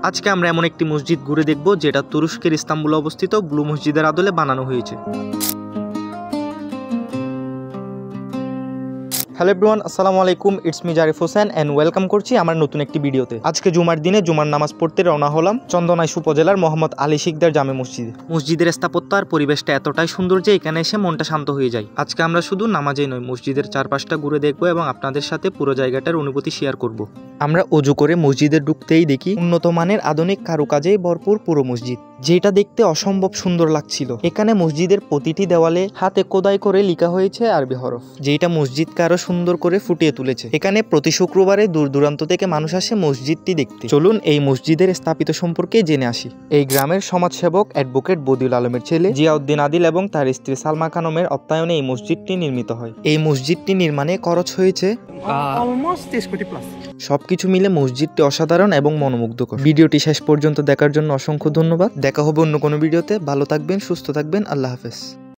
আজকে আমরা এমন একটি মসজিদ ঘুরে দেখব যেটা তুরস্কের ইস্তাম্বুলে অবস্থিত ব্লু মসজিদের আদলে বানানো হয়েছে। হ্যালো এভরিওয়ান, আসসালামু আলাইকুম, it's me Jarif Hossain and welcome করছি আমার নতুন একটি ভিডিওতে। আজকে জুমার দিনে জুমার নামাজ পড়তে রওনা হলাম চন্দনাইশ উপজেলার মোহাম্মদ আলী শিকদার জামে মসজিদে। মসজিদের স্থাপত্য আর পরিবেশটা এতটাই সুন্দর যে এখানে এসে মনটা শান্ত হয়ে যায়। আজকে আমরা শুধু নামাজেই নয়, মসজিদের চারপাশটা ঘুরে দেখবো এবং আপনাদের সাথে পুরো জায়গাটার অনুভূতি শেয়ার করব। আমরা অজু করে মসজিদে ঢুকতেই দেখি উন্নত মানের আধুনিক কারুকাজেই ভরপুর পুরো মসজিদ, যেটা দেখতে অসম্ভব সুন্দর লাগছিল। এখানে মসজিদের প্রতিটি দেওয়ালে হাতে খোদাই করে লেখা হয়েছে আরবি হরফ, যেটা মসজিদকে আরো সুন্দর করে ফুটিয়ে তুলেছে। এখানে প্রতি শুক্রবারে দূর দূরান্ত থেকে মানুষ আসে মসজিদটি দেখতে। চলুন এই মসজিদের স্থাপিত সম্পর্কে জেনে আসি। এই গ্রামের সমাজসেবক অ্যাডভোকেট বদিউল আলমের ছেলে জিয়াউদ্দিন আদিল এবং তার স্ত্রী সালমা খানমের অর্থায়নে এই মসজিদটি নির্মিত হয়। এই মসজিদটি নির্মাণে খরচ হয়েছে অলমোস্ট 30 কোটি প্লাস। সবকিছু মিলে মসজিদটি অসাধারণ এবং মনোমুগ্ধকর। ভিডিওটি শেষ পর্যন্ত দেখার জন্য অসংখ্য ধন্যবাদ। দেখা হবে অন্য কোনো ভিডিওতে। ভালো থাকবেন, সুস্থ থাকবেন, আল্লাহ হাফেজ।